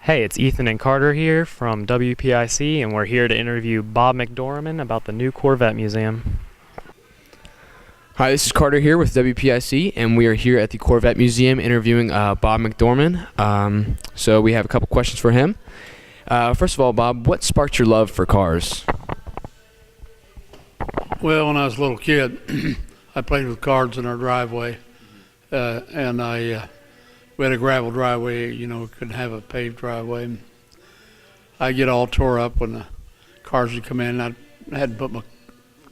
Hey, it's Ethan and Carter here from WPIC, and we're here to interview Bob McDorman about the new Corvette Museum. Hi, this is Carter here with WPIC, and we are here at the Corvette Museum interviewing Bob McDorman. So we have a couple questions for him. First of all, Bob, what sparked your love for cars? Well, when I was a little kid, I played with cars in our driveway, and we had a gravel driveway. We couldn't have a paved driveway. And I'd get all tore up when the cars would come in. I had to put my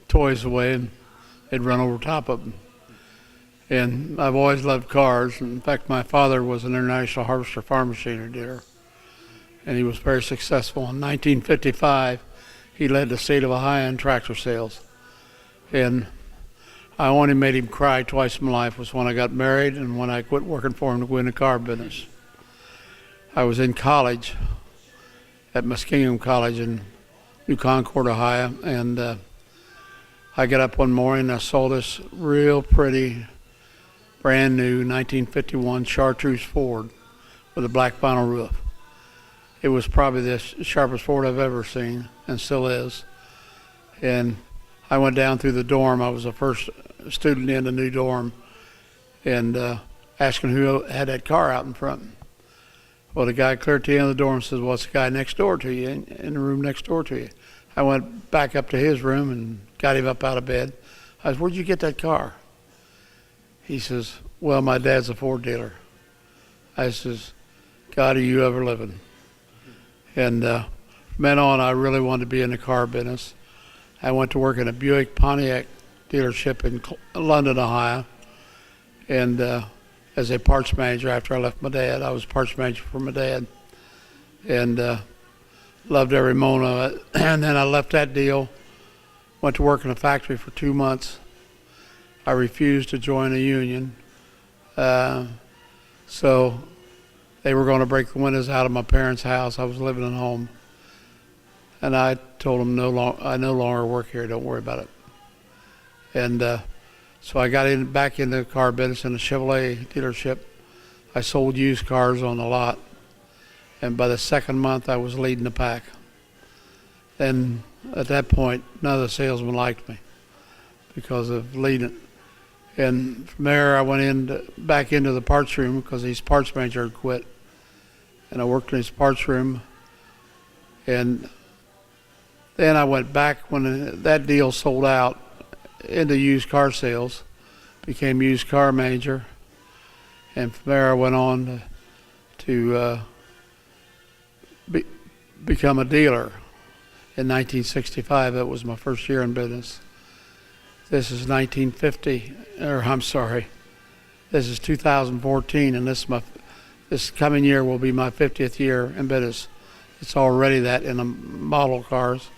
toys away, and they'd run over top of them. And I've always loved cars. In fact, my father was an international harvester farm machinery dealer, and he was very successful. In 1955, he led the state of Ohio in tractor sales. And I only made him cry twice in my life was when I got married and when I quit working for him to go in the car business. I was in college at Muskingum College in New Concord, Ohio, and I got up one morning and I saw this real pretty, brand new 1951 Chartreuse Ford with a black vinyl roof. It was probably the sharpest Ford I've ever seen, and still is. And I went down through the dorm. I was the first student in the new dorm, and asking who had that car out in front. Well, the guy clear at the end of the dorm says, "Well, it's the guy next door to you, in the room next door to you." I went back up to his room and got him up out of bed. I said, "Where'd you get that car?" He says, "Well, my dad's a Ford dealer." I says, "God, are you ever living?" And from then on, I really wanted to be in the car business. I went to work in a Buick Pontiac dealership in London, Ohio, and as a parts manager after I left my dad. I was parts manager for my dad, and loved every moment of it. And then I left that deal, went to work in a factory for 2 months. I refused to join a union, so they were going to break the windows out of my parents' house. I was living at home. And I told them, I no longer work here, don't worry about it. And so I got back into the car business in a Chevrolet dealership. I sold used cars on the lot. And by the second month, I was leading the pack. And at that point, none of the salesmen liked me because of leading. And from there, I went back into the parts room because his parts manager had quit. And I worked in his parts room. And then I went back when that deal sold out into used car sales, became used car manager, and from there I went on to become a dealer. In 1965, that was my first year in business. This is 1950, or I'm sorry, this is 2014, and this coming year will be my 50th year in business. It's already that in the model cars.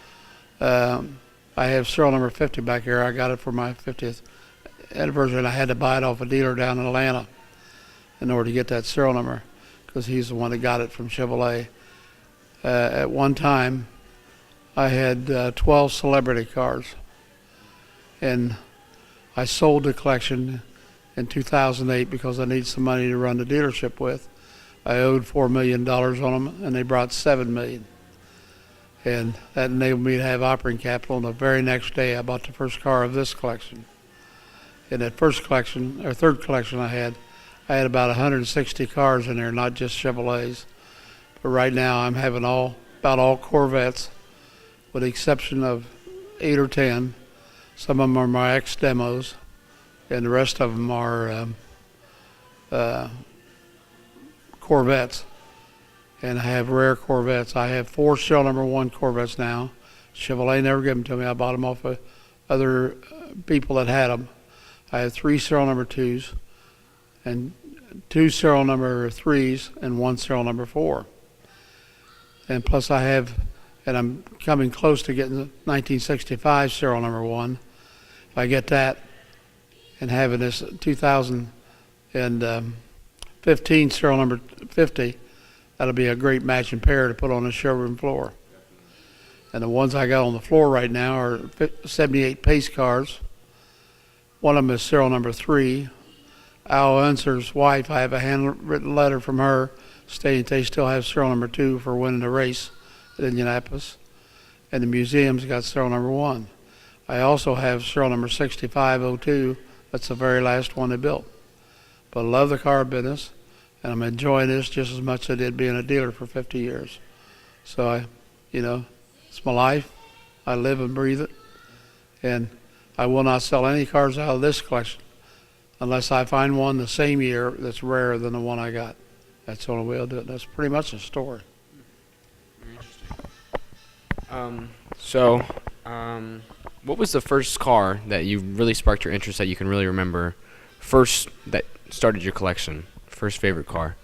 I have serial number 50 back here. I got it for my 50th anniversary, and I had to buy it off a dealer down in Atlanta in order to get that serial number because he's the one that got it from Chevrolet. At one time, I had 12 celebrity cars, and I sold the collection in 2008 because I needed some money to run the dealership with. I owed $4 million on them, and they brought $7 million. And that enabled me to have operating capital. And the very next day, I bought the first car of this collection. In that first collection, or third collection I had about 160 cars in there, not just Chevrolets. But right now, I'm having about all Corvettes, with the exception of 8 or 10. Some of them are my ex-demos, and the rest of them are Corvettes. And I have rare Corvettes. I have 4 serial number 1 Corvettes now. Chevrolet never gave them to me. I bought them off of other people that had them. I have 3 serial number 2s, and 2 serial number 3s, and 1 serial number 4. And plus I have, and I'm coming close to getting the 1965 serial number 1. If I get that and having this 2015 serial number 50, that'll be a great matching pair to put on the showroom floor. And the ones I got on the floor right now are 78 pace cars. One of them is serial number 3. Al Unser's wife, I have a handwritten letter from her State they still have serial number 2 for winning the race at Indianapolis, and the museum's got serial number 1. I also have serial number 6502. That's the very last one they built. But I love the car business, and I'm enjoying this just as much as I did being a dealer for 50 years. So it's my life. I live and breathe it, and I will not sell any cars out of this collection unless I find one the same year that's rarer than the one I got. That's the only way I'll do it. That's pretty much the story. What was the first car that you really sparked your interest that you can really remember? First that started your collection? First favorite car?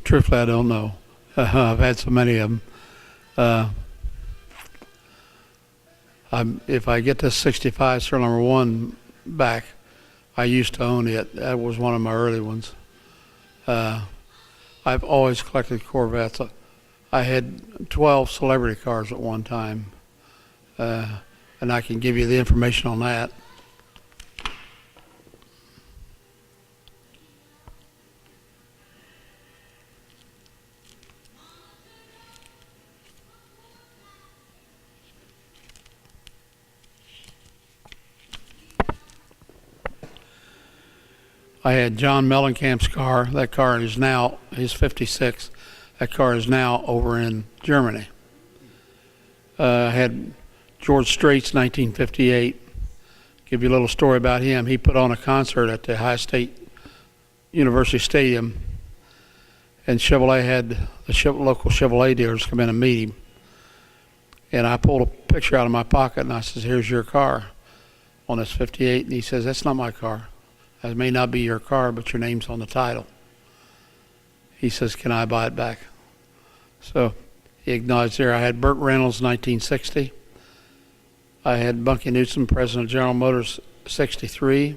Truthfully, I don't know. I've had so many of them. If I get this 65 serial number 1 back, I used to own it. That was one of my early ones. I've always collected Corvettes. I had 12 celebrity cars at one time, and I can give you the information on that. I had John Mellencamp's car. That car is now, he's 56. That car is now over in Germany. I had George Strait's 1958. Give you a little story about him. He put on a concert at the Ohio State University Stadium, and Chevrolet had the local Chevrolet dealers come in and meet him. And I pulled a picture out of my pocket, and I says, "Here's your car on this 58." And he says, "That's not my car. That may not be your car, but your name's on the title." He says, "Can I buy it back?" So he acknowledged there. I had Burt Reynolds, 1960. I had Bunky Newsom, president of General Motors, 63.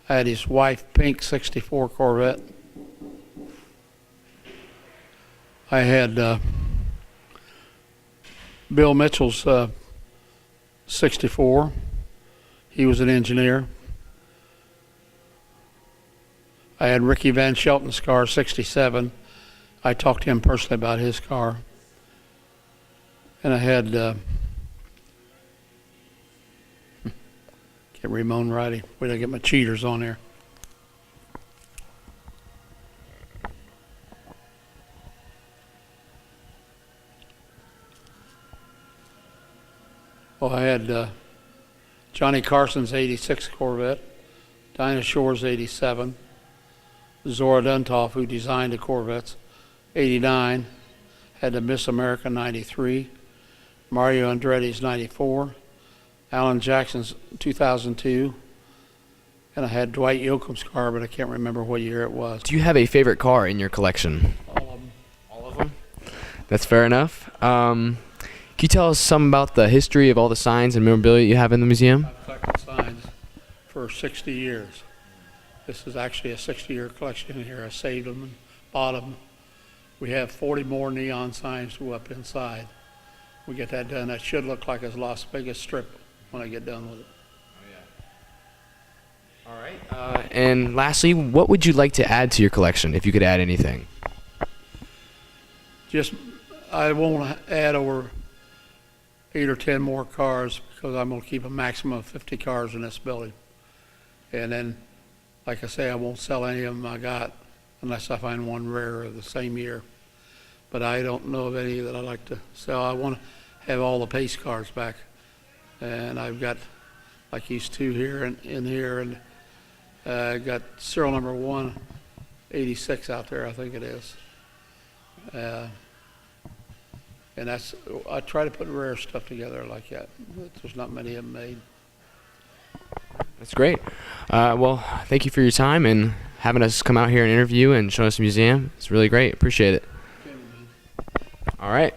I had his wife, Pink, 64 Corvette. I had Bill Mitchell's 64. He was an engineer. I had Ricky Van Shelton's car, 67. I talked to him personally about his car. And I had, can't read my own writing. Wait till I get my cheaters on here. Well, I had Johnny Carson's 86 Corvette, Dinah Shore's 87. Zora Duntov, who designed the Corvettes, 89, had the Miss America 93, Mario Andretti's 94, Alan Jackson's 2002, and I had Dwight Yoakam's car, but I can't remember what year it was. Do you have a favorite car in your collection? All of them. All of them? That's fair enough. Can you tell us some about the history of all the signs and memorabilia you have in the museum? I've collected signs for 60 years. This is actually a 60-year collection here. I saved them and bought them. We have 40 more neon signs to go up inside. We get that done. That should look like it's Las Vegas Strip when I get done with it. Oh, yeah. All right. And lastly, what would you like to add to your collection, if you could add anything? I won't add over 8 or 10 more cars because I'm going to keep a maximum of 50 cars in this building. And then, like I say, I won't sell any of them I got unless I find one rare of the same year. But I don't know of any that I'd like to sell. I want to have all the pace cars back. And I've got like these two here and in here, and I got serial number 186 out there, I think it is. And that's, I try to put rare stuff together like that, but there's not many of them made. That's great. Well, thank you for your time and having us come out here and interview and show us the museum. It's really great. Appreciate it. All right.